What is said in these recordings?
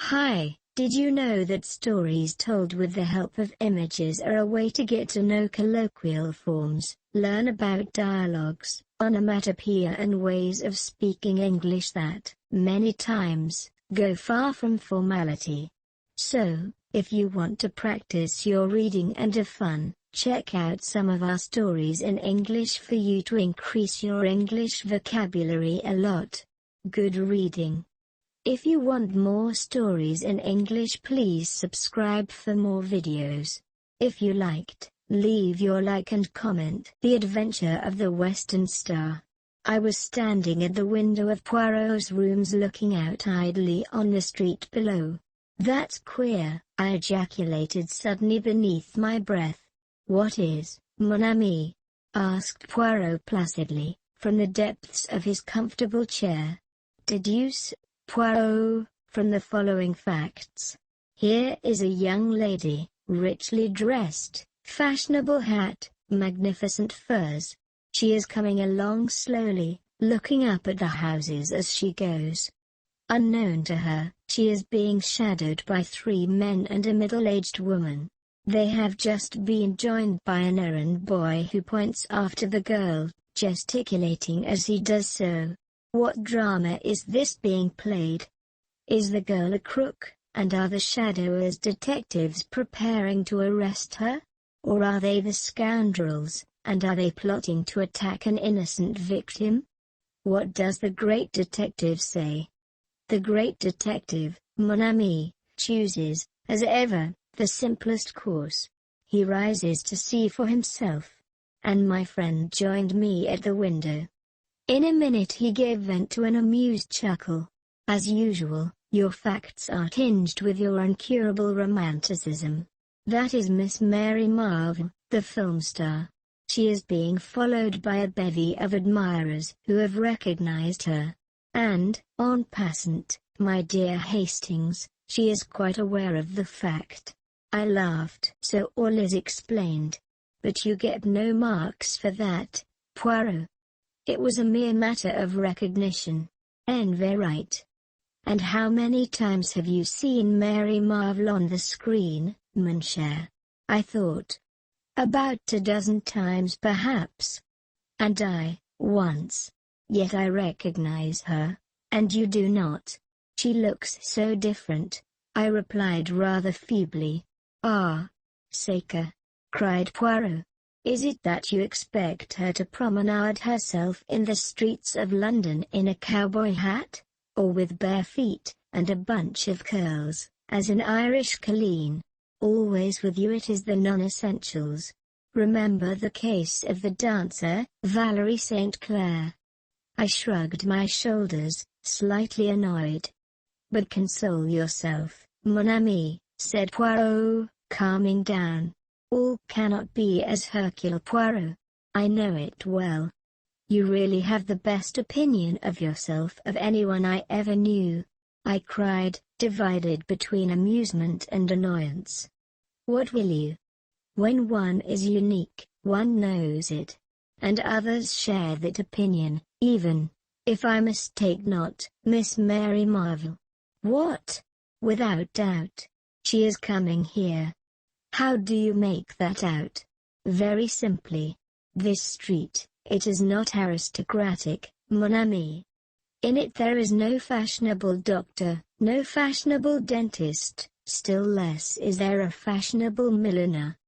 Hi, did you know that stories told with the help of images are a way to get to know colloquial forms, learn about dialogues, onomatopoeia and ways of speaking English that, many times, go far from formality? So, if you want to practice your reading and have fun, check out some of our stories in English for you to increase your English vocabulary a lot. Good reading. If you want more stories in English, please subscribe for more videos. If you liked, leave your like and comment. The Adventure of the Western Star. I was standing at the window of Poirot's rooms looking out idly on the street below. "That's queer," I ejaculated suddenly beneath my breath. "What is, mon ami?" asked Poirot placidly, from the depths of his comfortable chair. "Deduce, Poirot, from the following facts. Here is a young lady, richly dressed, fashionable hat, magnificent furs. She is coming along slowly, looking up at the houses as she goes. Unknown to her, she is being shadowed by 3 men and a middle-aged woman. They have just been joined by an errand boy who points after the girl, gesticulating as he does so. What drama is this being played? Is the girl a crook, and are the shadowers detectives preparing to arrest her? Or are they the scoundrels, and are they plotting to attack an innocent victim? What does the great detective say? The great detective, mon ami, chooses, as ever, the simplest course. He rises to see for himself. And my friend joined me at the window. In a minute he gave vent to an amused chuckle. As usual, your facts are tinged with your incurable romanticism. That is Miss Mary Marvell, the film star. She is being followed by a bevy of admirers who have recognized her. And, en passant, my dear Hastings, she is quite aware of the fact." I laughed. "So all is explained. But you get no marks for that, Poirot. It was a mere matter of recognition. En vérité. And how many times have you seen Mary Marvell on the screen, mon cher?" I thought. "About 24 times perhaps. And I, once. Yet I recognize her, and you do not. She looks so different," I replied rather feebly. "Ah, sacre!" cried Poirot. "Is it that you expect her to promenade herself in the streets of London in a cowboy hat, or with bare feet, and a bunch of curls, as in Irish Colleen? Always with you it is the non-essentials. Remember the case of the dancer, Valerie St. Clair." I shrugged my shoulders, slightly annoyed. "But console yourself, mon ami," said Poirot, calming down. "All cannot be as Hercule Poirot. I know it well. You really have the best opinion of yourself of anyone I ever knew," I cried, divided between amusement and annoyance. "What will you? When one is unique, one knows it. And others share that opinion, even, if I mistake not, Miss Mary Marvell." "What?" "Without doubt. She is coming here." "How do you make that out?" "Very simply. This street, it is not aristocratic, mon ami. In it there is no fashionable doctor, no fashionable dentist, still less is there a fashionable milliner.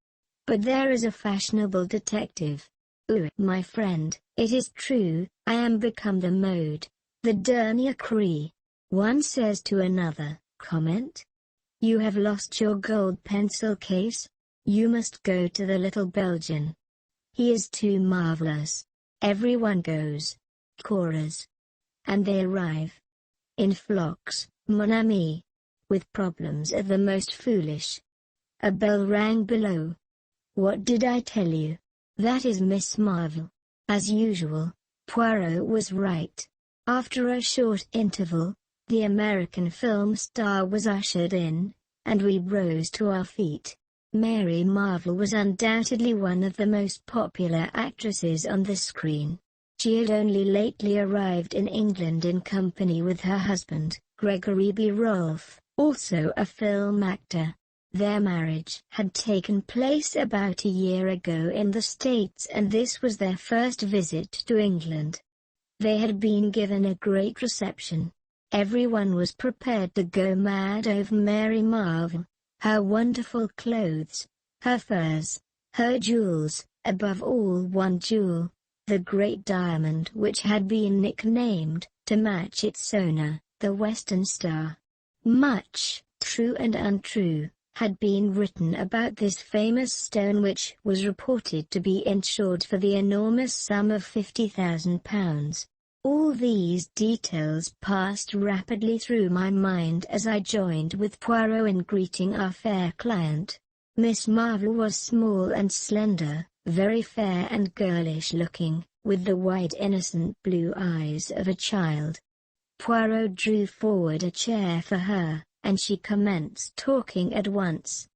But there is a fashionable detective. Oh, my friend, it is true, I am become the mode, the dernier cri. One says to another, comment? You have lost your gold pencil case? You must go to the little Belgian. He is too marvelous. Everyone goes. Chorus. And they arrive. In flocks, mon ami. With problems of the most foolish. A bell rang below. What did I tell you? That is Miss Marvell. As usual, Poirot was right. After a short interval, the American film star was ushered in, and we rose to our feet. Mary Marvell was undoubtedly one of the most popular actresses on the screen. She had only lately arrived in England in company with her husband, Gregory Rolf, also a film actor. Their marriage had taken place about a year ago in the States, and this was their first visit to England. They had been given a great reception. Everyone was prepared to go mad over Mary Marvell, her wonderful clothes, her furs, her jewels, above all one jewel, the great diamond which had been nicknamed, to match its owner, the Western Star. Much, true and untrue, had been written about this famous stone, which was reported to be insured for the enormous sum of £50,000. All these details passed rapidly through my mind as I joined with Poirot in greeting our fair client. Miss Marvell was small and slender, very fair and girlish-looking, with the wide innocent blue eyes of a child. Poirot drew forward a chair for her, and she commenced talking at once.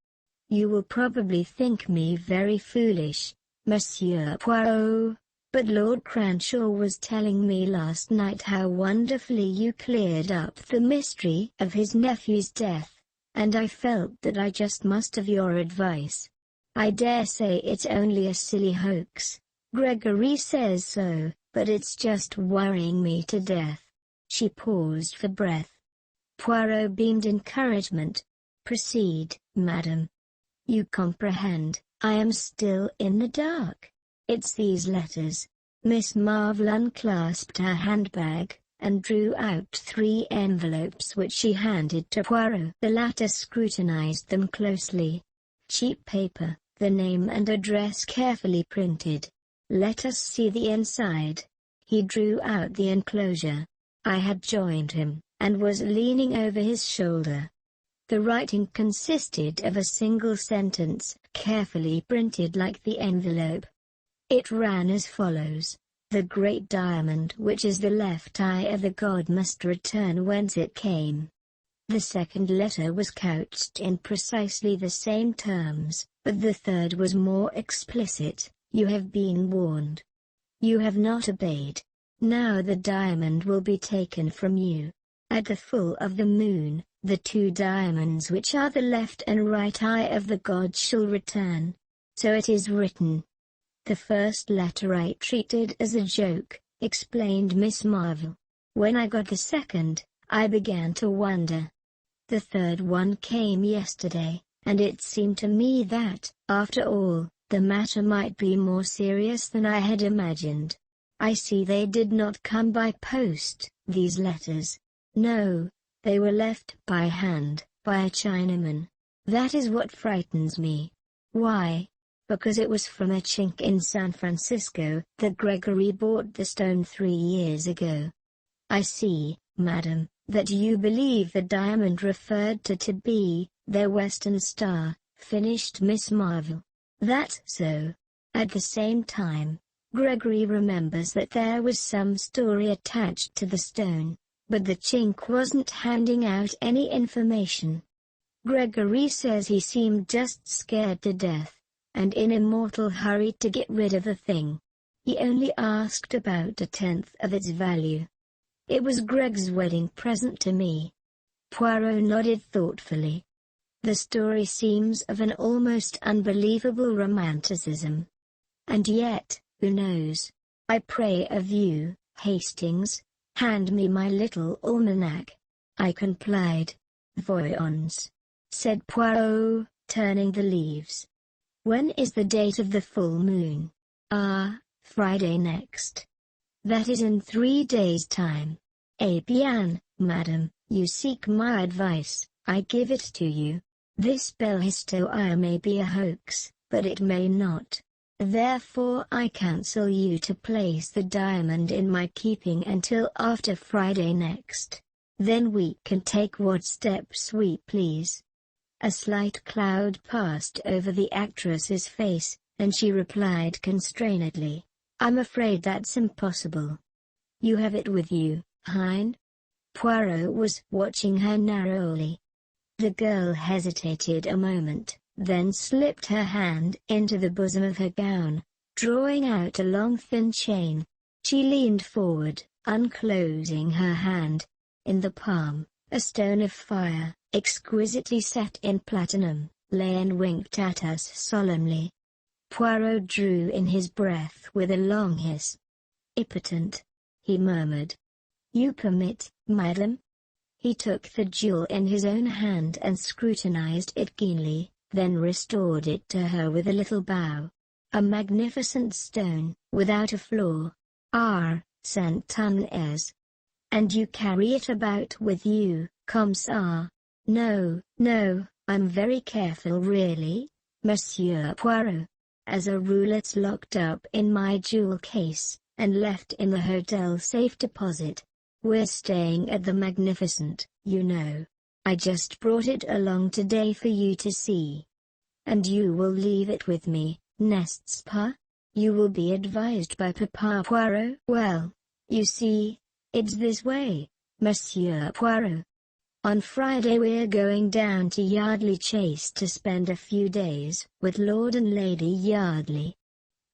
"You will probably think me very foolish, Monsieur Poirot, but Lord Cranshaw was telling me last night how wonderfully you cleared up the mystery of his nephew's death, and I felt that I just must have your advice. I dare say it's only a silly hoax. Gregory says so, but it's just worrying me to death." She paused for breath. Poirot beamed encouragement. "Proceed, madam. You comprehend, I am still in the dark. It's these letters." Miss Marvell unclasped her handbag, and drew out 3 envelopes which she handed to Poirot. The latter scrutinized them closely. Cheap paper, the name and address carefully printed. "Let us see the inside." He drew out the enclosure. I had joined him, and was leaning over his shoulder. The writing consisted of a single sentence, carefully printed like the envelope. It ran as follows: "The great diamond which is the left eye of the god must return whence it came." The second letter was couched in precisely the same terms, but the third was more explicit: "You have been warned. You have not obeyed. Now the diamond will be taken from you. At the full of the moon, the 2 diamonds which are the left and right eye of the god shall return. So it is written." "The first letter I treated as a joke," explained Miss Marvell. "When I got the second, I began to wonder. The third one came yesterday, and it seemed to me that, after all, the matter might be more serious than I had imagined. I see they did not come by post, these letters. No, they were left by hand, by a Chinaman. That is what frightens me." "Why?" "Because it was from a chink in San Francisco that Gregory bought the stone 3 years ago." "I see, madam, that you believe the diamond referred to be their Western Star," finished Miss Marvell. "That's so. At the same time, Gregory remembers that there was some story attached to the stone, but the chink wasn't handing out any information. Gregory says he seemed just scared to death, and in a mortal hurry to get rid of the thing. He only asked about 1/10 of its value. It was Greg's wedding present to me." Poirot nodded thoughtfully. "The story seems of an almost unbelievable romanticism. And yet, who knows? I pray of you, Hastings, hand me my little almanac." I complied. "Voyons," said Poirot, turning the leaves. "When is the date of the full moon?" "Ah, Friday next." "That is in 3 days' time." "Eh bien, madam, you seek my advice, I give it to you. This belle histoire may be a hoax, but it may not. Therefore I counsel you to place the diamond in my keeping until after Friday next. Then we can take what steps we please." A slight cloud passed over the actress's face, and she replied constrainedly, "I'm afraid that's impossible." "You have it with you, Hein?" Poirot was watching her narrowly. The girl hesitated a moment, then slipped her hand into the bosom of her gown, drawing out a long thin chain. She leaned forward, unclosing her hand. In the palm, A stone of fire, exquisitely set in platinum, lay and winked at us solemnly. Poirot drew in his breath with a long hiss. "Impotent," he murmured. "You permit, madam?" He took the jewel in his own hand and scrutinized it keenly, then restored it to her with a little bow. "A magnificent stone, without a flaw. Ah, Saint Tonnes. And you carry it about with you, comme ça?" "No, no, I'm very careful really, Monsieur Poirot. As a rule it's locked up in my jewel case, and left in the hotel safe deposit. We're staying at the Magnificent, you know. I just brought it along today for you to see." "And you will leave it with me, n'est-ce pas? You will be advised by Papa Poirot?" "Well, you see, it's this way, Monsieur Poirot. On Friday we're going down to Yardley Chase to spend a few days with Lord and Lady Yardly."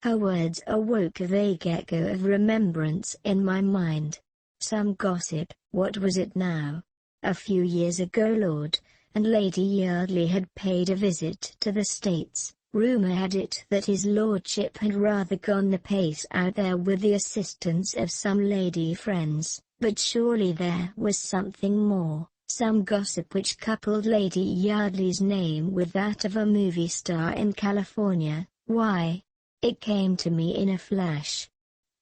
Her words awoke a vague echo of remembrance in my mind. Some gossip, what was it now? A few years ago Lord and Lady Yardly had paid a visit to the States. Rumor had it that his lordship had rather gone the pace out there with the assistance of some lady friends, but surely there was something more, some gossip which coupled Lady Yardly's name with that of a movie star in California. Why? It came to me in a flash.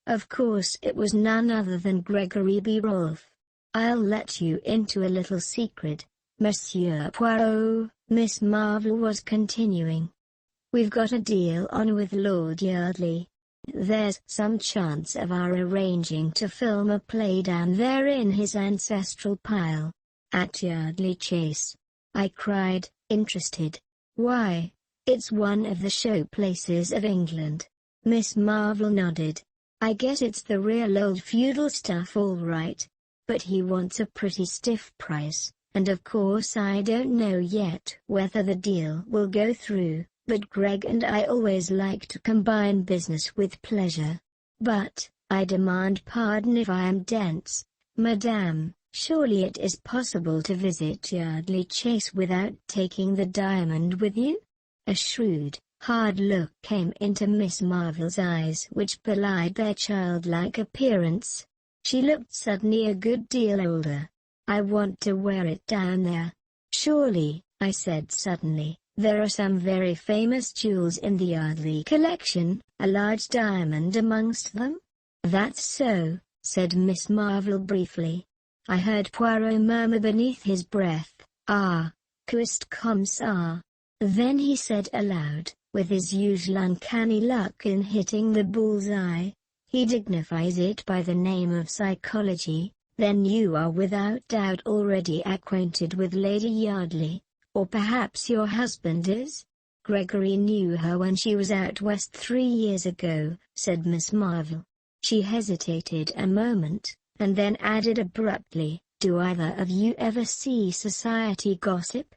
Of course it was none other than Gregory Rolf. "I'll let you into a little secret, Monsieur Poirot," Miss Marvell was continuing. "We've got a deal on with Lord Yardly. There's some chance of our arranging to film a play down there in his ancestral pile, at Yardley Chase." I cried, interested. "Why, it's one of the show places of England." Miss Marvell nodded. "I guess it's the real old feudal stuff all right. But he wants a pretty stiff price, and of course I don't know yet whether the deal will go through. But Greg and I always like to combine business with pleasure. But, I demand pardon if I am dense, madame, surely it is possible to visit Yardley Chase without taking the diamond with you?" A shrewd, hard look came into Miss Marvell's eyes which belied their childlike appearance. She looked suddenly a good deal older. "I want to wear it down there." "Surely," I said suddenly, "there are some very famous jewels in the Yardley collection, a large diamond amongst them?" "That's so," said Miss Marvell briefly. I heard Poirot murmur beneath his breath, "Ah, cuist comme ça." Then he said aloud, with his usual uncanny luck in hitting the bull's-eye, "He dignifies it by the name of psychology. Then you are without doubt already acquainted with Lady Yardly. Or perhaps your husband is?" "Gregory knew her when she was out west 3 years ago," said Miss Marvell. She hesitated a moment, and then added abruptly, "Do either of you ever see society gossip?"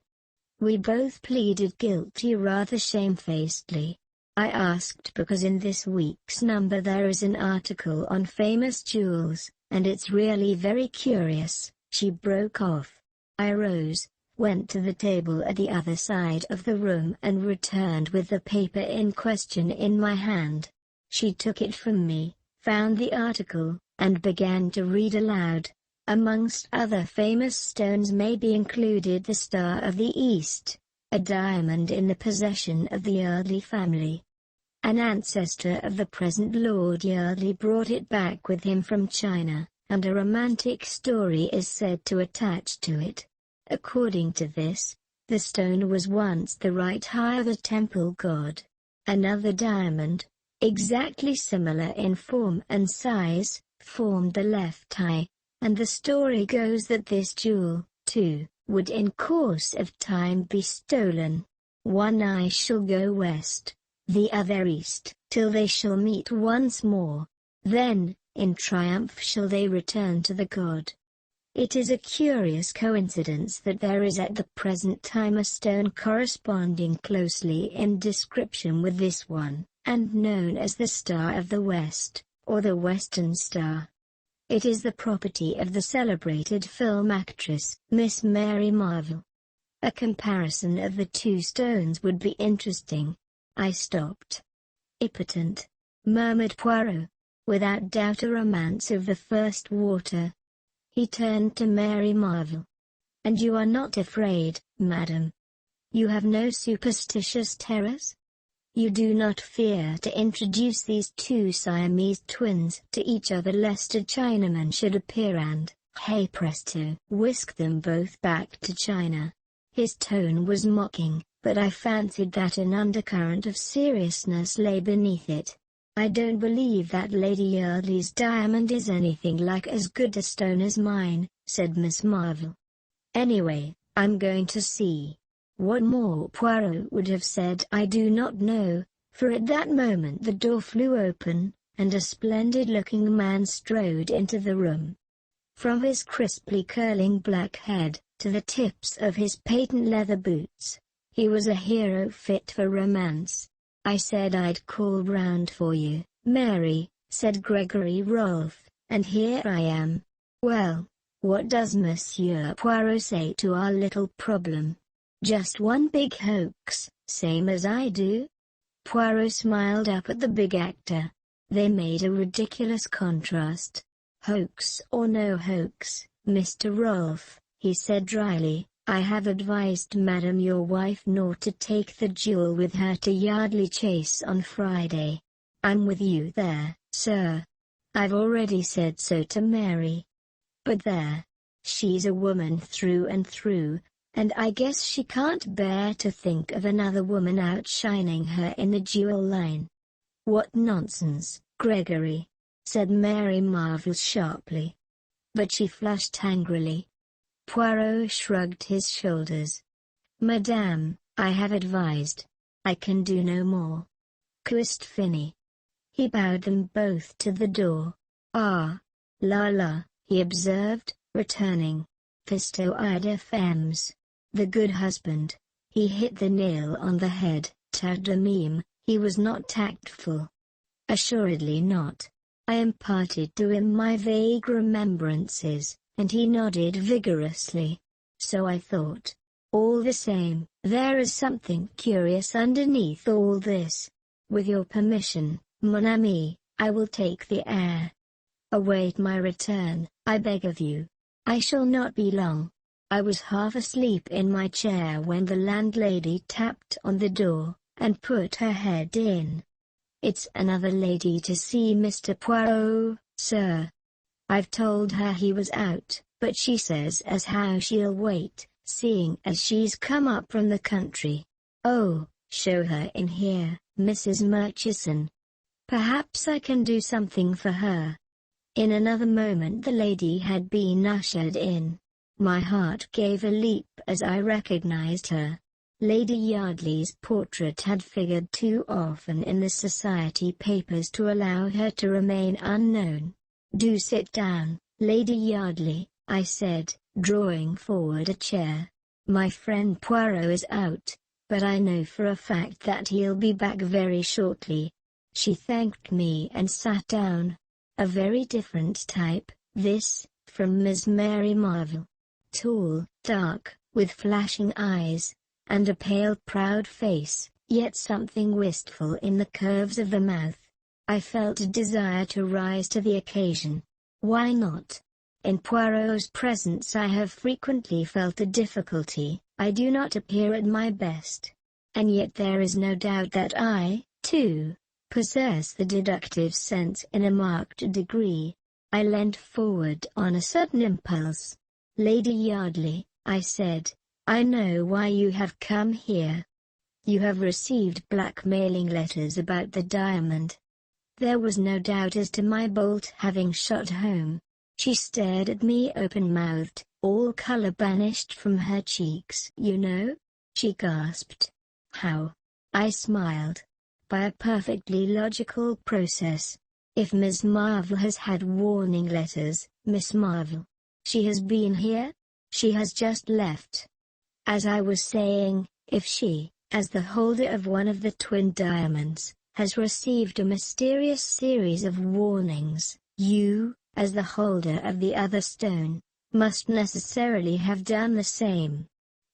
We both pleaded guilty rather shamefacedly. I asked because in this week's number there is an article on famous jewels, and it's really very curious. She broke off. I rose, went to the table at the other side of the room and returned with the paper in question in my hand. She took it from me, found the article, and began to read aloud. Amongst other famous stones may be included the Star of the East, a diamond in the possession of the Yardly family. An ancestor of the present Lord Yardly brought it back with him from China, and a romantic story is said to attach to it. According to this, the stone was once the right eye of a temple god. Another diamond, exactly similar in form and size, formed the left eye, and the story goes that this jewel, too, would in course of time be stolen. One eye shall go west, the other east, till they shall meet once more. Then, in triumph shall they return to the god. It is a curious coincidence that there is at the present time a stone corresponding closely in description with this one, and known as the Star of the West, or the Western Star. It is the property of the celebrated film actress, Miss Mary Marvell. A comparison of the two stones would be interesting. I stopped. Impotent, murmured Poirot. Without doubt a romance of the first water. He turned to Mary Marvell. And you are not afraid, madam? You have no superstitious terrors? You do not fear to introduce these two Siamese twins to each other lest a Chinaman should appear and, hey presto, whisk them both back to China? His tone was mocking, but I fancied that an undercurrent of seriousness lay beneath it. I don't believe that Lady Yardly's diamond is anything like as good a stone as mine, said Miss Marvell. Anyway, I'm going to see. What more Poirot would have said I do not know, for at that moment the door flew open, and a splendid-looking man strode into the room. From his crisply curling black head, to the tips of his patent leather boots, he was a hero fit for romance. I said I'd call round for you, Mary, said Gregory Rolf, and here I am. Well, what does Monsieur Poirot say to our little problem? Just one big hoax, same as I do? Poirot smiled up at the big actor. They made a ridiculous contrast. Hoax or no hoax, Mr. Rolf, he said dryly, I have advised Madam your wife not to take the jewel with her to Yardley Chase on Friday. I'm with you there, sir. I've already said so to Mary. But there. She's a woman through and through, and I guess she can't bear to think of another woman outshining her in the jewel line. What nonsense, Gregory, said Mary Marvell sharply. But she flushed angrily. Poirot shrugged his shoulders. Madame, I have advised. I can do no more. Quist fini. He bowed them both to the door. Ah, la, he observed, returning. Fisto ida fems. The good husband. He hit the nail on the head, tout de même, he was not tactful. Assuredly not. I imparted to him my vague remembrances, and he nodded vigorously. So I thought. All the same, there is something curious underneath all this. With your permission, mon ami, I will take the air. Await my return, I beg of you. I shall not be long. I was half asleep in my chair when the landlady tapped on the door, and put her head in. It's another lady to see Mr. Poirot, sir. I've told her he was out, but she says as how she'll wait, seeing as she's come up from the country. Oh, show her in here, Mrs. Murchison. Perhaps I can do something for her. In another moment the lady had been ushered in. My heart gave a leap as I recognized her. Lady Yardly's portrait had figured too often in the society papers to allow her to remain unknown. Do sit down, Lady Yardly, I said, drawing forward a chair. My friend Poirot is out, but I know for a fact that he'll be back very shortly. She thanked me and sat down. A very different type, this, from Miss Mary Marvell. Tall, dark, with flashing eyes, and a pale proud face, yet something wistful in the curves of the mouth. I felt a desire to rise to the occasion. Why not? In Poirot's presence I have frequently felt a difficulty, I do not appear at my best. And yet there is no doubt that I, too, possess the deductive sense in a marked degree. I leant forward on a sudden impulse. Lady Yardly, I said, I know why you have come here. You have received blackmailing letters about the diamond. There was no doubt as to my bolt having shot home. She stared at me open-mouthed, all color banished from her cheeks. You know? She gasped. How? I smiled. By a perfectly logical process. If Miss Marvell has had warning letters, Miss Marvell. She has been here? She has just left. As I was saying, if she, as the holder of one of the twin diamonds, has received a mysterious series of warnings, you, as the holder of the other stone, must necessarily have done the same.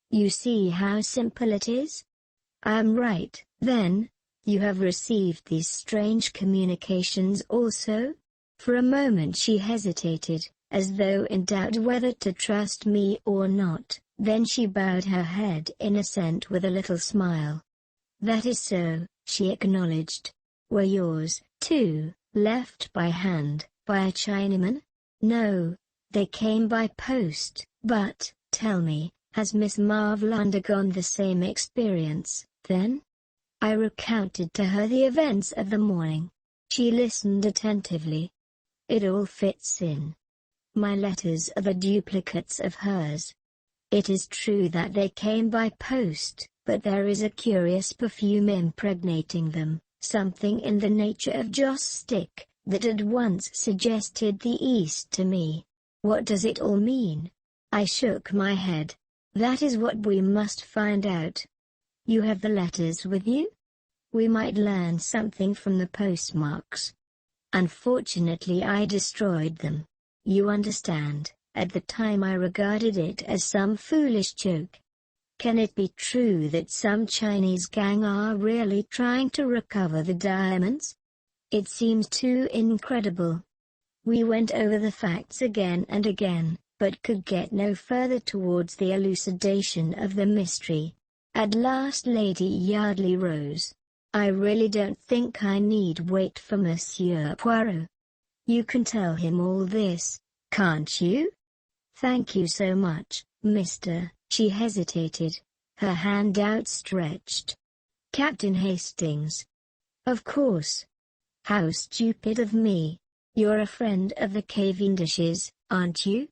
You see how simple it is? I am right, then. You have received these strange communications also? For a moment she hesitated, as though in doubt whether to trust me or not, then she bowed her head in assent with a little smile. That is so, she acknowledged. Were yours, too, left by hand, by a Chinaman? No, they came by post. But, tell me, has Miss Marvell undergone the same experience, then? I recounted to her the events of the morning. She listened attentively. It all fits in. My letters are the duplicates of hers. It is true that they came by post, but there is a curious perfume impregnating them, something in the nature of joss stick, that at once suggested the East to me. What does it all mean? I shook my head. That is what we must find out. You have the letters with you? We might learn something from the postmarks. Unfortunately I destroyed them. You understand, at the time I regarded it as some foolish joke. Can it be true that some Chinese gang are really trying to recover the diamonds? It seems too incredible. We went over the facts again and again, but could get no further towards the elucidation of the mystery. At last Lady Yardly rose. I really don't think I need wait for Monsieur Poirot. You can tell him all this, can't you? Thank you so much, Mr. She hesitated, her hand outstretched. Captain Hastings. Of course. How stupid of me. You're a friend of the Cavendishes, aren't you?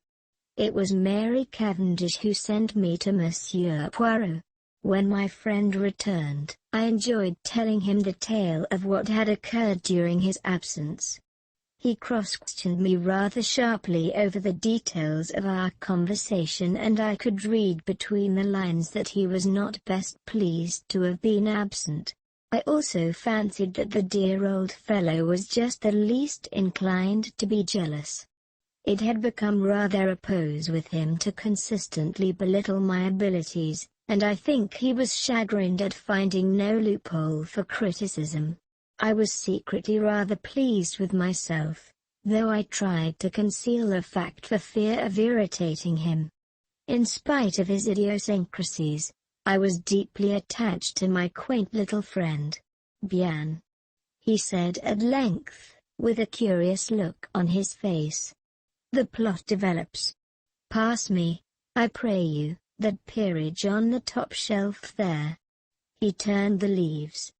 It was Mary Cavendish who sent me to Monsieur Poirot. When my friend returned, I enjoyed telling him the tale of what had occurred during his absence. He cross-questioned me rather sharply over the details of our conversation, and I could read between the lines that he was not best pleased to have been absent. I also fancied that the dear old fellow was just the least inclined to be jealous. It had become rather a pose with him to consistently belittle my abilities, and I think he was chagrined at finding no loophole for criticism. I was secretly rather pleased with myself, though I tried to conceal the fact for fear of irritating him. In spite of his idiosyncrasies, I was deeply attached to my quaint little friend. Bien, he said at length, with a curious look on his face. The plot develops. Pass me, I pray you, that peerage on the top shelf there. He turned the leaves.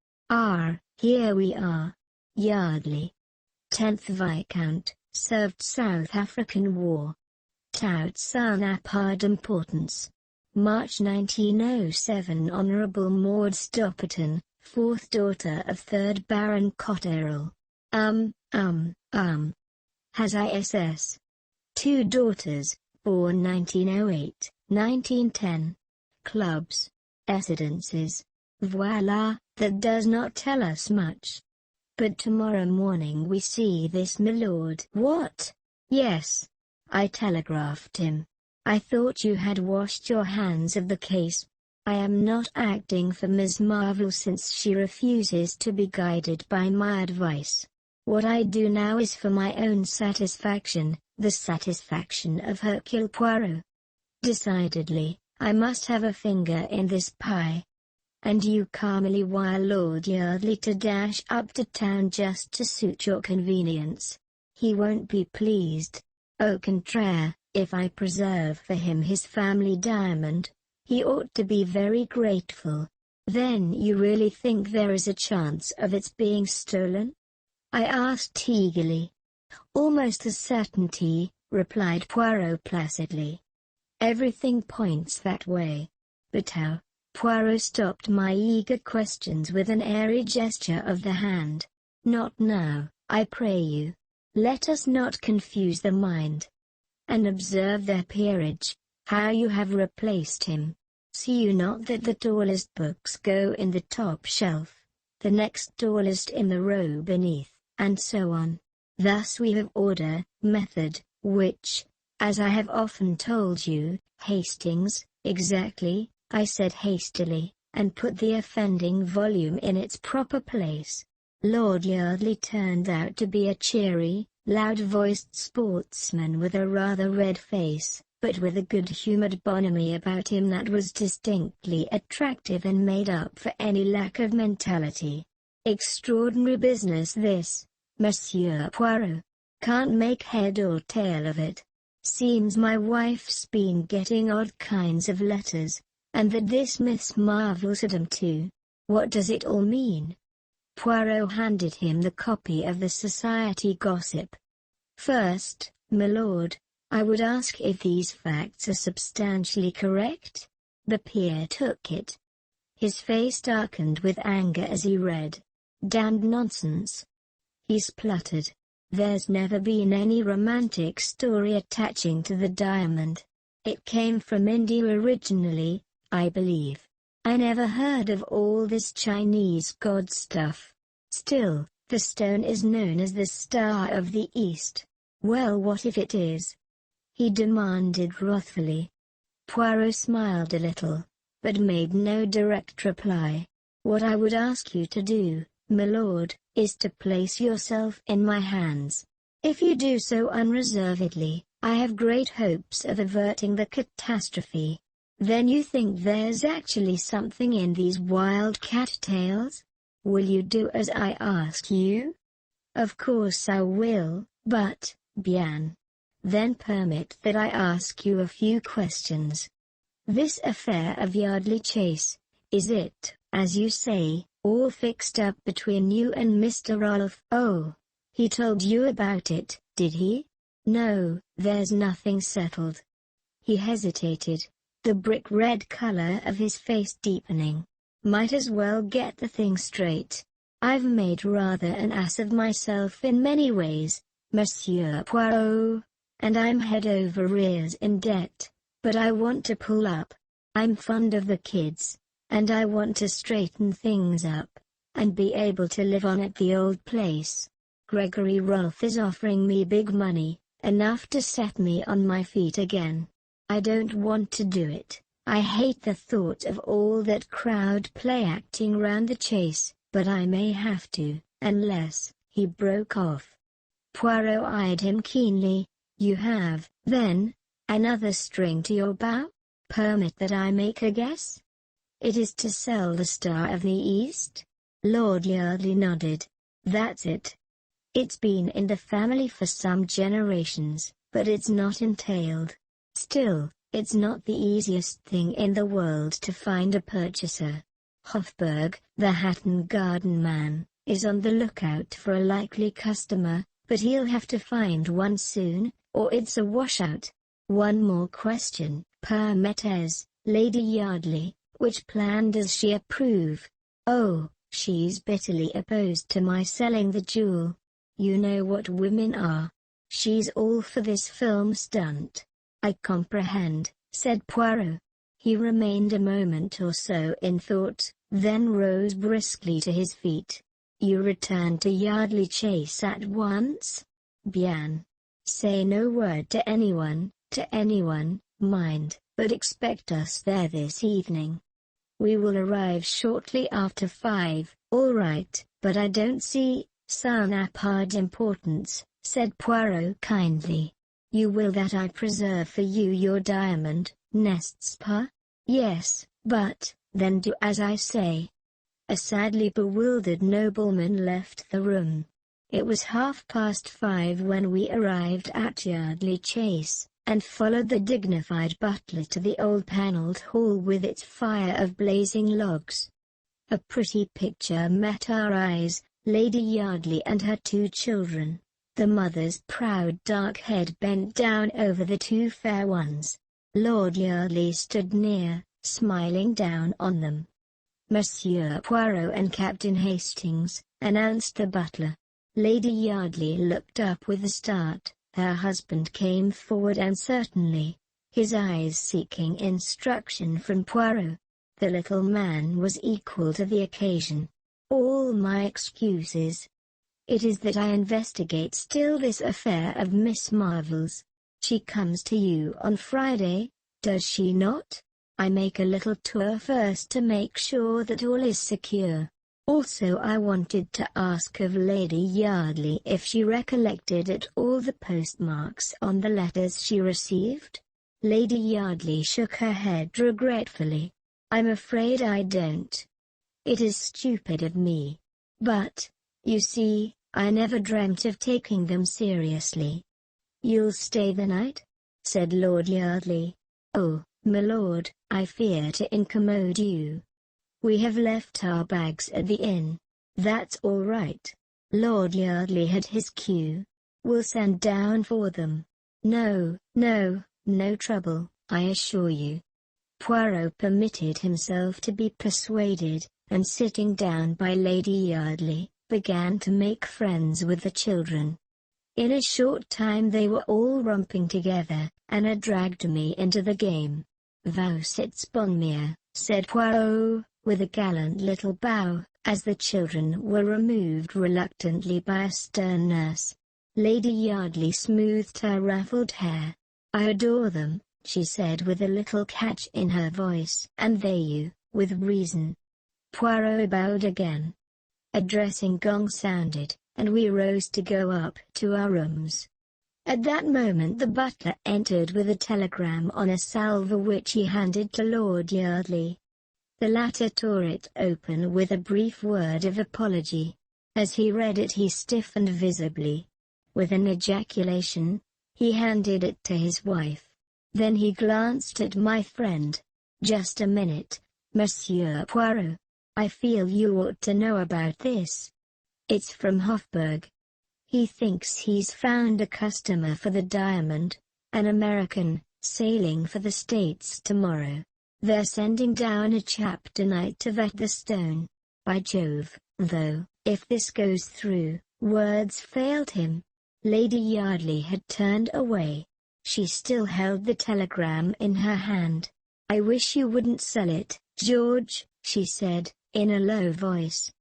Here we are. Yardly. 10th Viscount, served South African War. Tout son apart importance. March 1907. Honourable Maud Stopperton, 4th daughter of 3rd Baron Cotterell. Has ISS. 2 daughters, born 1908, 1910. Clubs. Residences. Voila, that does not tell us much. But tomorrow morning we see this milord. What? Yes. I telegraphed him. I thought you had washed your hands of the case. I am not acting for Miss Marvell since she refuses to be guided by my advice. What I do now is for my own satisfaction, the satisfaction of Hercule Poirot. Decidedly, I must have a finger in this pie. And you calmly wire Lord Yardly to dash up to town just to suit your convenience. He won't be pleased. Au contraire, if I preserve for him his family diamond, he ought to be very grateful. Then you really think there is a chance of its being stolen? I asked eagerly. Almost a certainty, replied Poirot placidly. Everything points that way. But how? Poirot stopped my eager questions with an airy gesture of the hand. Not now, I pray you. Let us not confuse the mind. And observe their peerage, how you have replaced him. See you not that the tallest books go in the top shelf, the next tallest in the row beneath, and so on. Thus we have order, method, which, as I have often told you, Hastings, exactly, I said hastily, and put the offending volume in its proper place. Lord Yardley turned out to be a cheery, loud-voiced sportsman with a rather red face, but with a good-humoured bonhomie about him that was distinctly attractive and made up for any lack of mentality. "Extraordinary business this, Monsieur Poirot. Can't make head or tail of it. Seems my wife's been getting odd kinds of letters, and that this Miss Marvell's had 'em too. What does it all mean?" Poirot handed him the copy of the Society Gossip. "First, my lord, I would ask if these facts are substantially correct?" The peer took it. His face darkened with anger as he read. "Damned nonsense," he spluttered. "There's never been any romantic story attaching to the diamond. It came from India originally, I believe. I never heard of all this Chinese god stuff. Still, the stone is known as the Star of the East. Well, what if it is?" he demanded wrathfully. Poirot smiled a little, but made no direct reply. "What I would ask you to do, my lord, is to place yourself in my hands. If you do so unreservedly, I have great hopes of averting the catastrophe." "Then you think there's actually something in these wild cat tales? Will you do as I ask you?" "Of course I will, but, bien. Then permit that I ask you a few questions. This affair of Yardley Chase, is it, as you say, all fixed up between you and Mr. Rolf?" "Oh, he told you about it, did he?" "No, there's nothing settled." He hesitated, the brick red color of his face deepening. "Might as well get the thing straight. I've made rather an ass of myself in many ways, Monsieur Poirot, and I'm head over ears in debt, but I want to pull up. I'm fond of the kids, and I want to straighten things up, and be able to live on at the old place. Gregory Rolf is offering me big money, enough to set me on my feet again. I don't want to do it. I hate the thought of all that crowd play acting round the chase, but I may have to, unless," he broke off. Poirot eyed him keenly. "You have, then, another string to your bow? Permit that I make a guess? It is to sell the Star of the East?" Lord Yardley nodded. "That's it. It's been in the family for some generations, but it's not entailed. Still, it's not the easiest thing in the world to find a purchaser. Hofburg, the Hatton Garden man, is on the lookout for a likely customer, but he'll have to find one soon, or it's a washout. One more question, permettez, Lady Yardly, which plan does she approve?" "Oh, she's bitterly opposed to my selling the jewel. You know what women are. She's all for this film stunt." "I comprehend," said Poirot. He remained a moment or so in thought, then rose briskly to his feet. "You return to Yardley Chase at once? Bien. Say no word to anyone, mind, but expect us there this evening. We will arrive shortly after 5, all right, but I don't see, ça n'a pas d'importance," said Poirot kindly. "You will that I preserve for you your diamond, n'est-ce pas?" "Yes, but, then do as I say." A sadly bewildered nobleman left the room. It was 5:30 when we arrived at Yardley Chase, and followed the dignified butler to the old panelled hall with its fire of blazing logs. A pretty picture met our eyes, Lady Yardly and her 2 children. The mother's proud dark head bent down over the 2 fair ones. Lord Yardly stood near, smiling down on them. "Monsieur Poirot and Captain Hastings," announced the butler. Lady Yardly looked up with a start. Her husband came forward uncertainly, his eyes seeking instruction from Poirot. The little man was equal to the occasion. "All my excuses. It is that I investigate still this affair of Miss Marvell's. She comes to you on Friday, does she not? I make a little tour first to make sure that all is secure. Also I wanted to ask of Lady Yardly if she recollected at all the postmarks on the letters she received. Lady Yardly shook her head regretfully. I'm afraid I don't. It is stupid of me. But, you see, I never dreamt of taking them seriously. You'll stay the night? Said Lord Yardly. Oh, my lord, I fear to incommode you. We have left our bags at the inn. That's all right. Lord Yardly had his cue. We'll send down for them. No trouble, I assure you. Poirot permitted himself to be persuaded, and sitting down by Lady Yardly, began to make friends with the children. In a short time they were all romping together, and had dragged me into the game. Vous êtes bon mère, said Poirot, with a gallant little bow, as the children were removed reluctantly by a stern nurse. Lady Yardly smoothed her ruffled hair. I adore them, she said with a little catch in her voice. And they you, with reason. Poirot bowed again. A dressing gong sounded, and we rose to go up to our rooms. At that moment the butler entered with a telegram on a salver which he handed to Lord Yardly. The latter tore it open with a brief word of apology. As he read it he stiffened visibly. With an ejaculation, he handed it to his wife. Then he glanced at my friend. Just a minute, Monsieur Poirot. I feel you ought to know about this. It's from Hofburg. He thinks he's found a customer for the diamond, an American, sailing for the States tomorrow. They're sending down a chap tonight to vet the stone. By Jove, though, if this goes through, words failed him. Lady Yardly had turned away. She still held the telegram in her hand. I wish you wouldn't sell it, George, she said, in a low voice.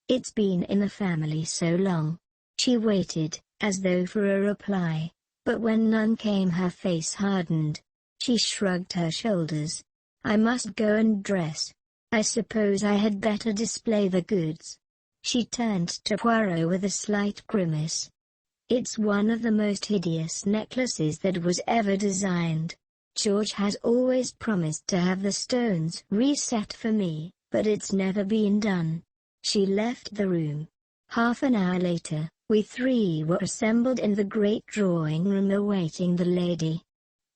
It's been in the family so long. She waited, as though for a reply, but when none came her face hardened. She shrugged her shoulders. I must go and dress. I suppose I had better display the goods. She turned to Poirot with a slight grimace. It's one of the most hideous necklaces that was ever designed. George has always promised to have the stones reset for me, but it's never been done. She left the room. Half an hour later, we three were assembled in the great drawing-room awaiting the lady.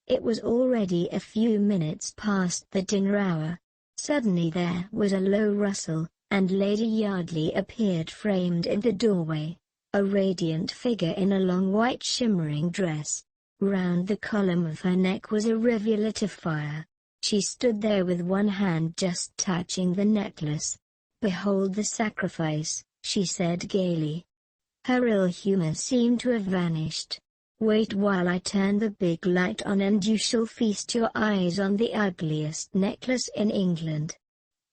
It was already a few minutes past the dinner hour. Suddenly there was a low rustle, and Lady Yardly appeared framed in the doorway. A radiant figure in a long white shimmering dress. Round the column of her neck was a rivulet of fire. She stood there with one hand just touching the necklace. Behold the sacrifice, she said gaily. Her ill humor seemed to have vanished. Wait while I turn the big light on and you shall feast your eyes on the ugliest necklace in England.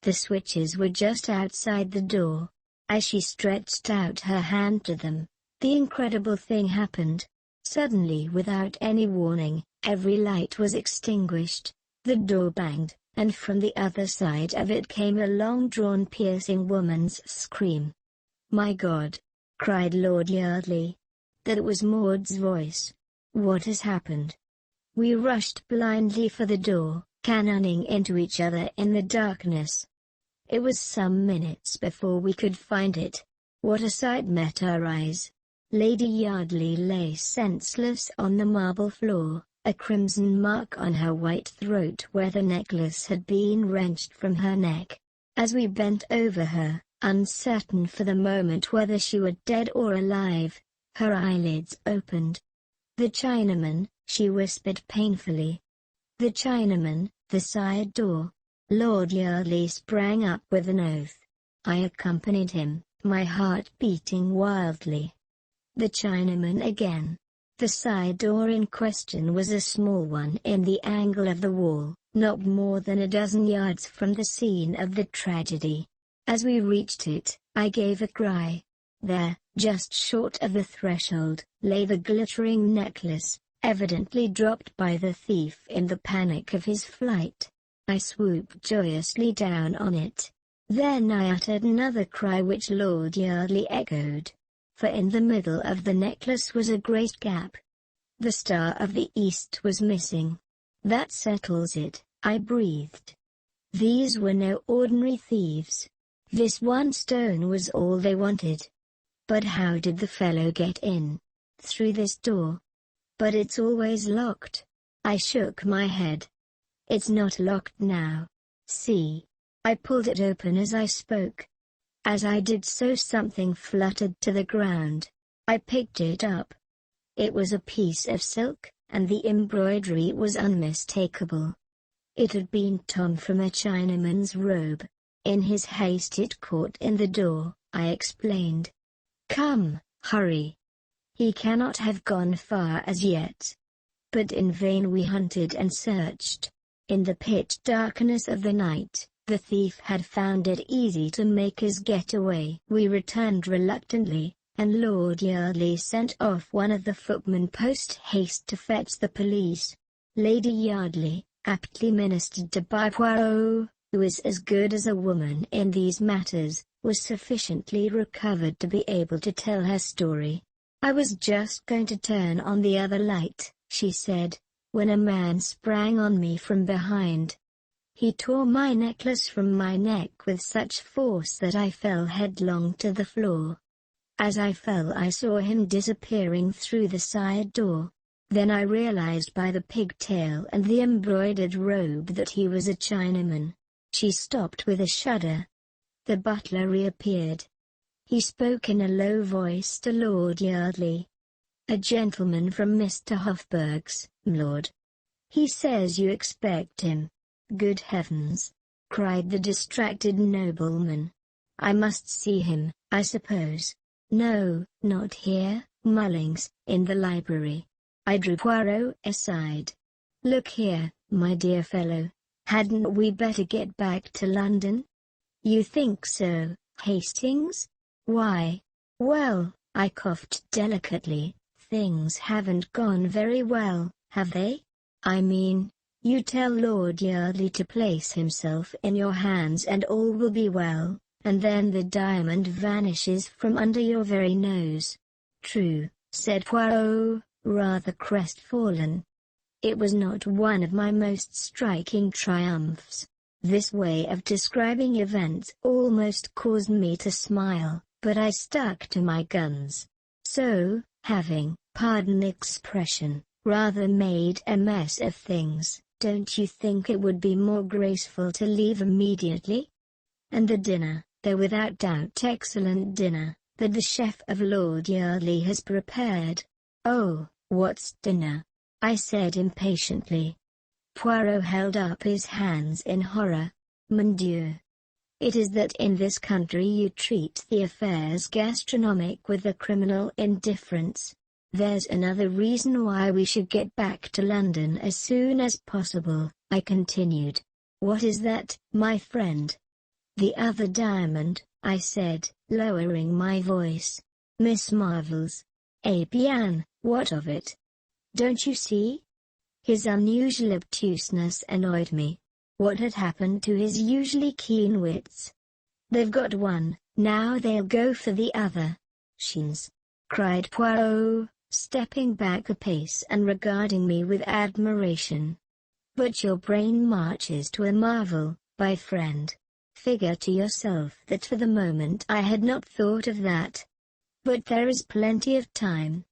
The switches were just outside the door. As she stretched out her hand to them, the incredible thing happened. Suddenly, without any warning, every light was extinguished. The door banged, and from the other side of it came a long-drawn piercing woman's scream. "My God!" cried Lord Yardly. That was Maud's voice. "What has happened?" We rushed blindly for the door, cannoning into each other in the darkness. It was some minutes before we could find it. What a sight met our eyes! Lady Yardly lay senseless on the marble floor, a crimson mark on her white throat where the necklace had been wrenched from her neck. As we bent over her, uncertain for the moment whether she were dead or alive, her eyelids opened. "The Chinaman," she whispered painfully. "The Chinaman, the side door." Lord Yardly sprang up with an oath. I accompanied him, my heart beating wildly. The Chinaman again. The side door in question was a small one in the angle of the wall, not more than a dozen yards from the scene of the tragedy. As we reached it, I gave a cry. "There, Just short of the threshold lay the glittering necklace, evidently dropped by the thief in the panic of his flight. I swooped joyously down on it. Then I uttered another cry which Lord Yardley echoed. For in the middle of the necklace was a great gap. The Star of the East was missing. "That settles it," I breathed. These were no ordinary thieves. This one stone was all they wanted. But how did the fellow get in? Through this door. But it's always locked. I shook my head. It's not locked now. See. I pulled it open as I spoke. As I did so, something fluttered to the ground. I picked it up. It was a piece of silk, and the embroidery was unmistakable. It had been torn from a Chinaman's robe. In his haste it caught in the door, I explained. "Come, hurry. He cannot have gone far as yet." But in vain we hunted and searched. In the pitch darkness of the night, the thief had found it easy to make his getaway. We returned reluctantly, and Lord Yardley sent off one of the footmen post haste to fetch the police. Lady Yardly, aptly ministered to by Poirot, who is as good as a woman in these matters, was sufficiently recovered to be able to tell her story. "I was just going to turn on the other light," she said, "when a man sprang on me from behind. He tore my necklace from my neck with such force that I fell headlong to the floor. As I fell I saw him disappearing through the side door. Then I realized by the pigtail and the embroidered robe that he was a Chinaman." She stopped with a shudder. The butler reappeared. He spoke in a low voice to Lord Yardley. "A gentleman from Mr. Hofburg's, m'lord. He says you expect him." "Good heavens!" cried the distracted nobleman. "I must see him, I suppose." "No, not here, Mullings, in the library." I drew Poirot aside. "Look here, my dear fellow, hadn't we better get back to London?" "You think so, Hastings? Why?" "Well," I coughed delicately, "things haven't gone very well, have they? I mean, you tell Lord Yardley to place himself in your hands and all will be well, and then the diamond vanishes from under your very nose." "True," said Poirot, rather crestfallen. It was not one of my most striking triumphs. This way of describing events almost caused me to smile, but I stuck to my guns. "So, having, pardon the expression, rather made a mess of things, don't you think it would be more graceful to leave immediately? And the dinner, the without doubt excellent dinner, that the chef of Lord Yardley has prepared." "Oh, what's dinner?" I said impatiently. Poirot held up his hands in horror. "Mon Dieu! It is that in this country you treat the affairs gastronomic with a criminal indifference. There's another reason why we should get back to London as soon as possible," I continued. "What is that, my friend?" "The other diamond," I said, lowering my voice. "Miss Marvell's." "Eh bien, what of it? Don't you see?" His unusual obtuseness annoyed me. What had happened to his usually keen wits? "They've got one, now they'll go for the other." "Chins!" cried Poirot, stepping back a pace and regarding me with admiration. "But your brain marches to a marvel, my friend. Figure to yourself that for the moment I had not thought of that. But there is plenty of time.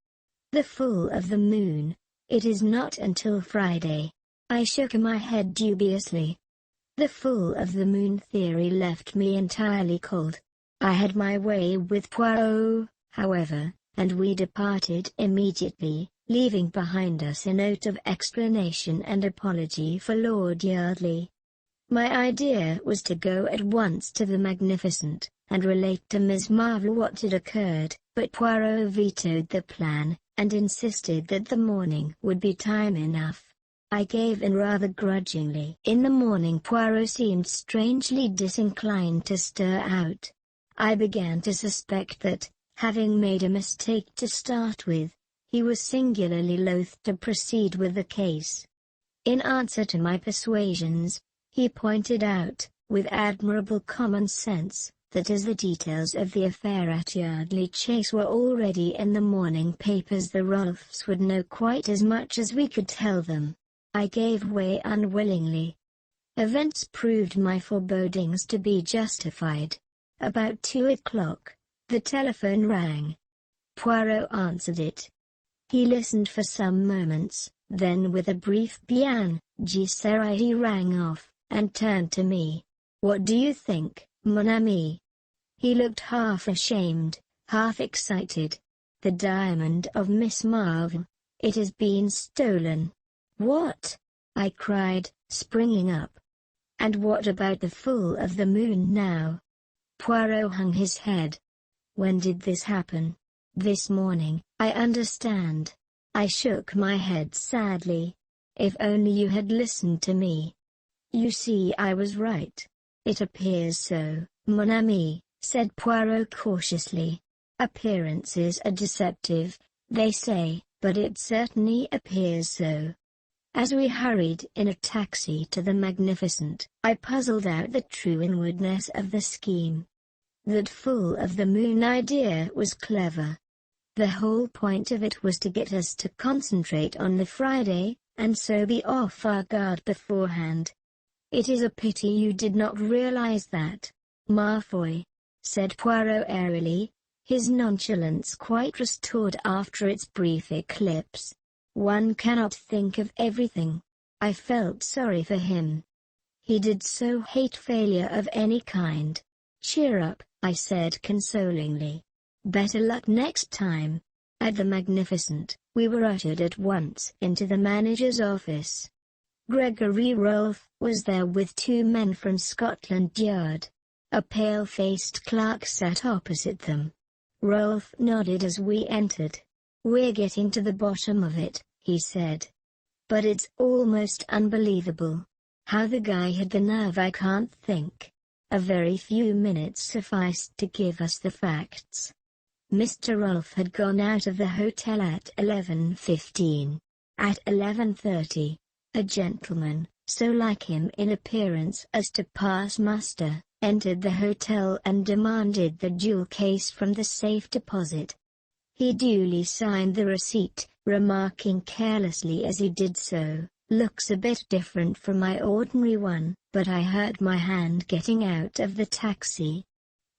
The full of the moon. It is not until Friday." I shook my head dubiously. The full of the moon theory left me entirely cold. I had my way with Poirot, however, and we departed immediately, leaving behind us a note of explanation and apology for Lord Yardley. My idea was to go at once to the Magnificent, and relate to Miss Marvell what had occurred, but Poirot vetoed the plan, and insisted that the morning would be time enough. I gave in rather grudgingly. In the morning Poirot seemed strangely disinclined to stir out. I began to suspect that, Having made a mistake to start with, he was singularly loath to proceed with the case. In answer to my persuasions, he pointed out, with admirable common sense, that as the details of the affair at Yardley Chase were already in the morning papers, the Rolfs would know quite as much as we could tell them. I gave way unwillingly. Events proved my forebodings to be justified. About 2 o'clock, the telephone rang. Poirot answered it. He listened for some moments, then with a brief bien, sir, he rang off, and turned to me. "What do you think, mon ami?" He looked half ashamed, half excited. "The diamond of Miss Marvell. It has been stolen." "What?" I cried, springing up. "And what about the full of the moon now?" Poirot hung his head. "When did this happen?" "This morning, I understand." I shook my head sadly. "If only you had listened to me." "You see, I was right." "It appears so, mon ami," said Poirot cautiously. "Appearances are deceptive, they say, but it certainly appears so." As we hurried in a taxi to the Magnificent, I puzzled out the true inwardness of the scheme. That full of the moon idea was clever. The whole point of it was to get us to concentrate on the Friday, and so be off our guard beforehand. "It is a pity you did not realize that, ma foi," said Poirot airily, his nonchalance quite restored after its brief eclipse. "One cannot think of everything." I felt sorry for him. He did so hate failure of any kind. "Cheer up," I said consolingly. "Better luck next time." At the Magnificent, we were ushered at once into the manager's office. Gregory Rolf was there with 2 men from Scotland Yard. A pale-faced clerk sat opposite them. Rolf nodded as we entered. "We're getting to the bottom of it," he said. "But it's almost unbelievable. How the guy had the nerve, I can't think." A very few minutes sufficed to give us the facts. Mr. Rolf had gone out of the hotel at 11:15. At 11:30, a gentleman, so like him in appearance as to pass muster, entered the hotel and demanded the jewel case from the safe deposit. He duly signed the receipt, remarking carelessly as he did so, "Looks a bit different from my ordinary one, but I hurt my hand getting out of the taxi."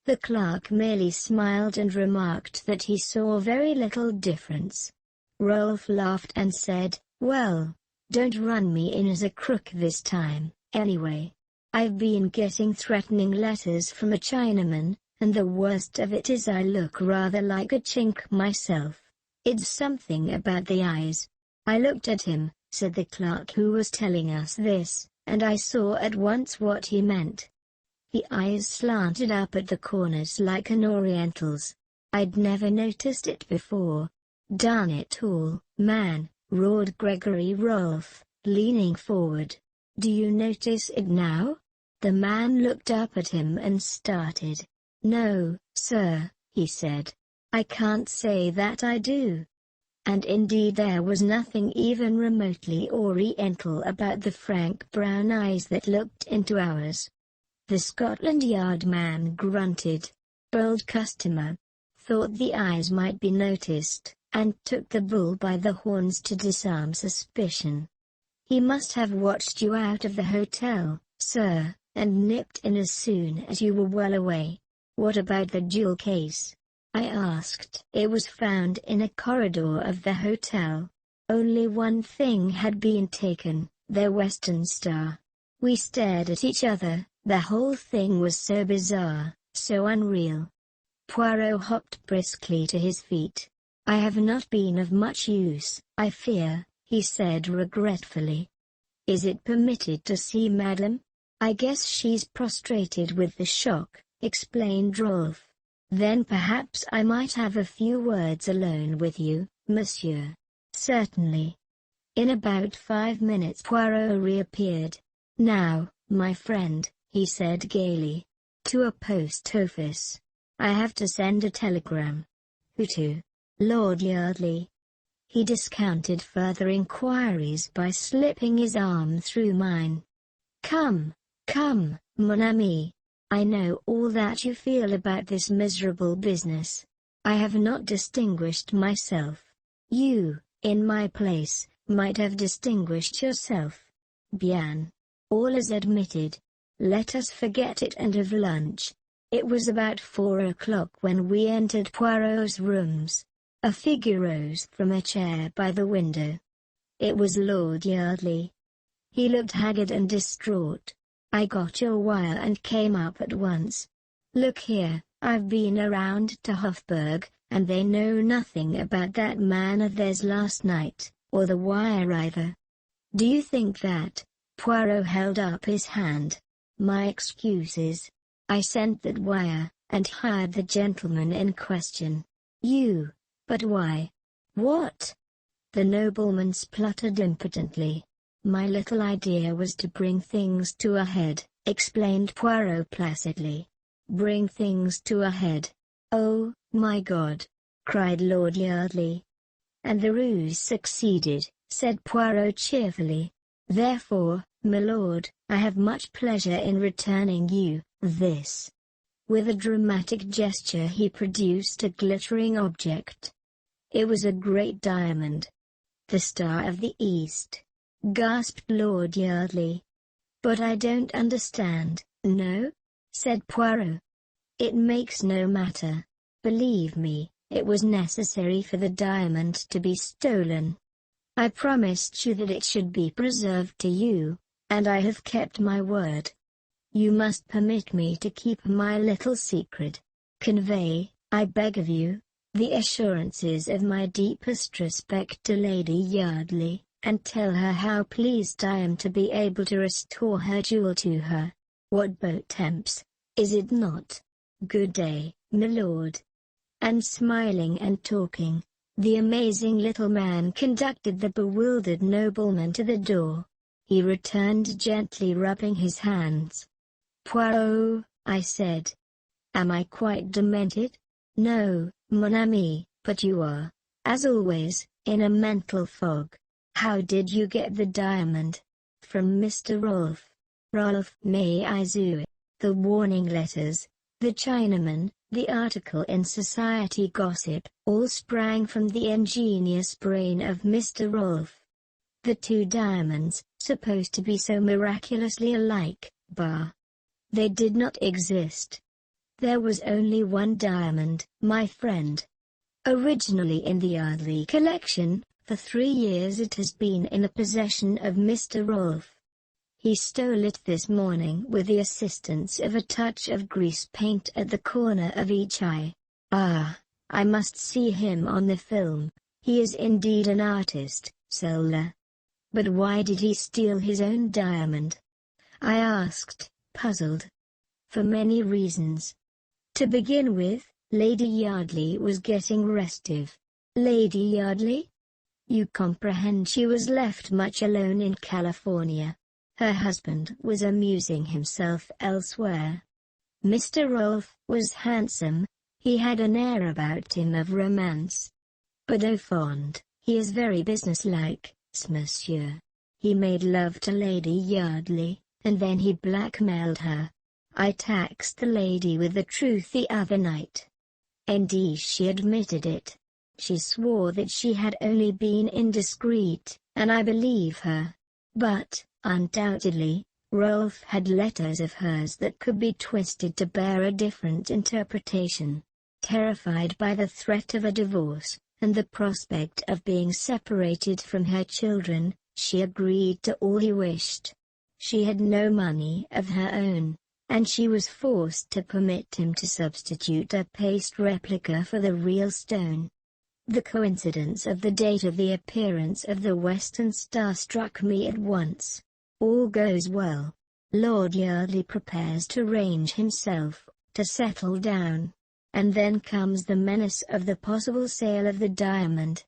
The clerk merely smiled and remarked that he saw very little difference. Rolf laughed and said, "Well, don't run me in as a crook this time, anyway. I've been getting threatening letters from a Chinaman, and the worst of it is I look rather like a chink myself. It's something about the eyes." I looked at him, said the clerk who was telling us this, and I saw at once what he meant. The eyes slanted up at the corners like an Oriental's. I'd never noticed it before. "Darn it all, man," roared Gregory Rolf, leaning forward. "Do you notice it now?" The man looked up at him and started. "No, sir," he said. "I can't say that I do." And indeed there was nothing even remotely Oriental about the frank brown eyes that looked into ours. The Scotland Yard man grunted. Old customer. Thought the eyes might be noticed, and took the bull by the horns to disarm suspicion. "He must have watched you out of the hotel, sir, and nipped in as soon as you were well away." "What about the jewel case?" I asked. "It was found in a corridor of the hotel. Only one thing had been taken, their Western Star." We stared at each other. The whole thing was so bizarre, so unreal. Poirot hopped briskly to his feet. "I have not been of much use, I fear," he said regretfully. "Is it permitted to see Madame?" "I guess she's prostrated with the shock," explained Rolf. "Then perhaps I might have a few words alone with you, monsieur." "Certainly." In about 5 minutes Poirot reappeared. "Now, my friend," he said gaily, "to a post office. I have to send a telegram." Who to? Lord Yardly. He discounted further inquiries by slipping his arm through mine. Come, come, mon ami. I know all that you feel about this miserable business. I have not distinguished myself. You, in my place, might have distinguished yourself. Bien. All is admitted. Let us forget it and have lunch. It was about 4 o'clock when we entered Poirot's rooms. A figure rose from a chair by the window. It was Lord Yardly. He looked haggard and distraught. I got your wire and came up at once. Look here, I've been around to Hofburg, and they know nothing about that man of theirs last night, or the wire either. Do you think that? Poirot held up his hand. My excuses. I sent that wire, and hired the gentleman in question. You. But why? What? The nobleman spluttered impotently. My little idea was to bring things to a head, explained Poirot placidly. Bring things to a head. Oh, my God! Cried Lord Yardly. And the ruse succeeded, said Poirot cheerfully. Therefore, my lord, I have much pleasure in returning you this. With a dramatic gesture he produced a glittering object. It was a great diamond. The Star of the East, gasped Lord Yardly. But I don't understand. No? Said Poirot. It makes no matter. Believe me, it was necessary for the diamond to be stolen. I promised you that it should be preserved to you, and I have kept my word. You must permit me to keep my little secret. Convey, I beg of you, the assurances of my deepest respect to Lady Yardly, and tell her how pleased I am to be able to restore her jewel to her. What boat tempts, is it not? Good day, my lord. And smiling and talking, the amazing little man conducted the bewildered nobleman to the door. He returned gently rubbing his hands. Poirot, I said. Am I quite demented? No, mon ami, but you are, as always, in a mental fog. How did you get the diamond? From Mr. Rolf. Rolf, may I zoo it? The warning letters, the Chinaman, the article in Society Gossip, all sprang from the ingenious brain of Mr. Rolf. The 2 diamonds, supposed to be so miraculously alike, bah! They did not exist. There was only one diamond, my friend. Originally in the Yardly collection, for 3 years it has been in the possession of Mr. Rolf. He stole it this morning with the assistance of a touch of grease paint at the corner of each eye. Ah, I must see him on the film. He is indeed an artist, Sola. But why did he steal his own diamond? I asked, puzzled. For many reasons. To begin with, Lady Yardly was getting restive. Lady Yardly? You comprehend she was left much alone in California. Her husband was amusing himself elsewhere. Mr. Rolf was handsome, he had an air about him of romance. But au fond, he is very businesslike, monsieur. He made love to Lady Yardly, and then he blackmailed her. I taxed the lady with the truth the other night. Indeed, she admitted it. She swore that she had only been indiscreet, and I believe her. But, undoubtedly, Rolf had letters of hers that could be twisted to bear a different interpretation. Terrified by the threat of a divorce, and the prospect of being separated from her children, she agreed to all he wished. She had no money of her own, and she was forced to permit him to substitute a paste replica for the real stone. The coincidence of the date of the appearance of the Western Star struck me at once. All goes well. Lord Yardly prepares to range himself, to settle down. And then comes the menace of the possible sale of the diamond.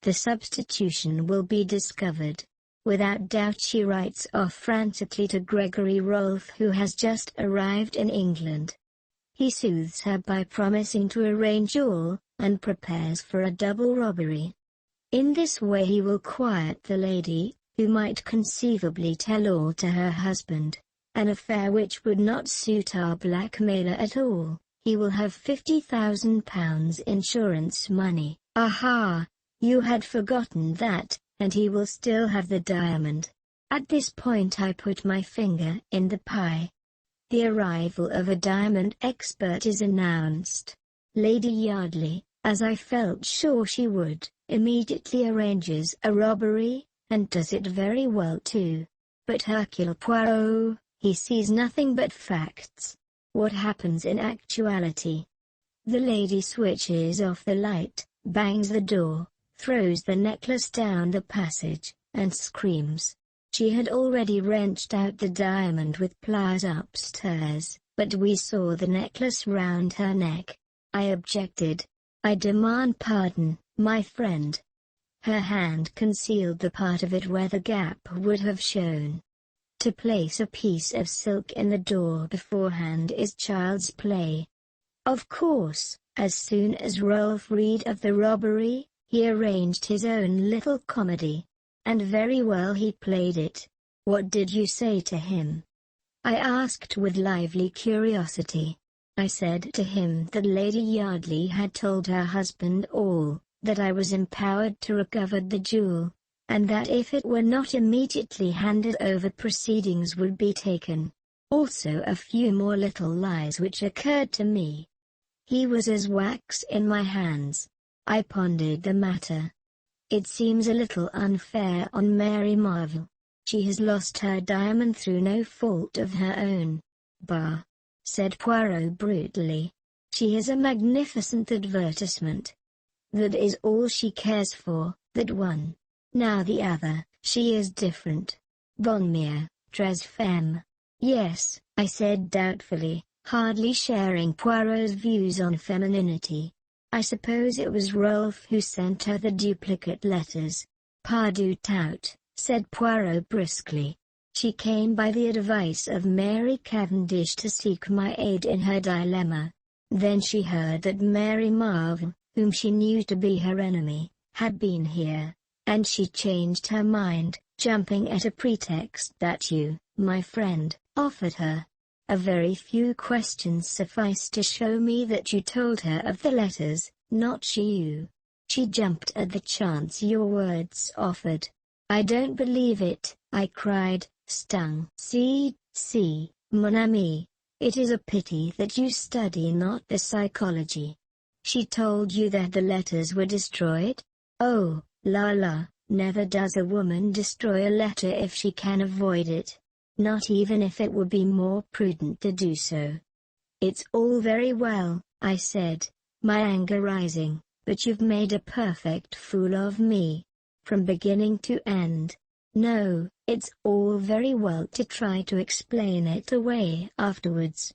The substitution will be discovered. Without doubt she writes off frantically to Gregory Rolf, who has just arrived in England. He soothes her by promising to arrange all, and prepares for a double robbery. In this way he will quiet the lady, who might conceivably tell all to her husband, an affair which would not suit our blackmailer at all. He will have £50,000 insurance money. Aha! You had forgotten that, and he will still have the diamond. At this point I put my finger in the pie. The arrival of a diamond expert is announced. Lady Yardly, as I felt sure she would, immediately arranges a robbery, and does it very well too. But Hercule Poirot, he sees nothing but facts. What happens in actuality? The lady switches off the light, bangs the door, throws the necklace down the passage, and screams. She had already wrenched out the diamond with pliers upstairs, but we saw the necklace round her neck. I objected. I demand pardon, my friend. Her hand concealed the part of it where the gap would have shown. To place a piece of silk in the door beforehand is child's play. Of course, as soon as Rolf read of the robbery, he arranged his own little comedy. And very well he played it. What did you say to him? I asked with lively curiosity. I said to him that Lady Yardly had told her husband all, that I was empowered to recover the jewel, and that if it were not immediately handed over proceedings would be taken. Also a few more little lies which occurred to me. He was as wax in my hands. I pondered the matter. It seems a little unfair on Mary Marvell. She has lost her diamond through no fault of her own. Bah! Said Poirot brutally. She is a magnificent advertisement. That is all she cares for, that one. Now the other, she is different. Bonne mère, très femme. Yes, I said doubtfully, hardly sharing Poirot's views on femininity. I suppose it was Rolf who sent her the duplicate letters. Pas tout, said Poirot briskly. She came by the advice of Mary Cavendish to seek my aid in her dilemma. Then she heard that Mary Marvell, whom she knew to be her enemy, had been here, and she changed her mind, jumping at a pretext that you, my friend, offered her. A very few questions sufficed to show me that you told her of the letters, not she you. She jumped at the chance your words offered. I don't believe it, I cried, stung. See, mon ami, it is a pity that you study not the psychology. She told you that the letters were destroyed? Oh, la, never does a woman destroy a letter if she can avoid it. Not even if it would be more prudent to do so. It's all very well, I said, my anger rising, but you've made a perfect fool of me. From beginning to end. No, it's all very well to try to explain it away afterwards.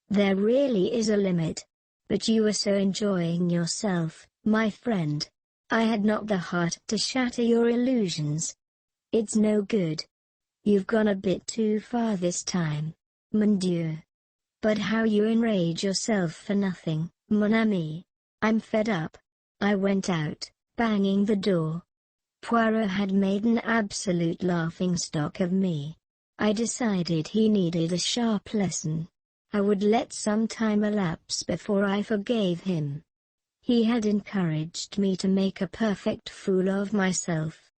There really is a limit. But you were so enjoying yourself, my friend. I had not the heart to shatter your illusions. It's no good. You've gone a bit too far this time, mon Dieu. But how you enrage yourself for nothing, mon ami. I'm fed up. I went out, banging the door. Poirot had made an absolute laughingstock of me. I decided he needed a sharp lesson. I would let some time elapse before I forgave him. He had encouraged me to make a perfect fool of myself.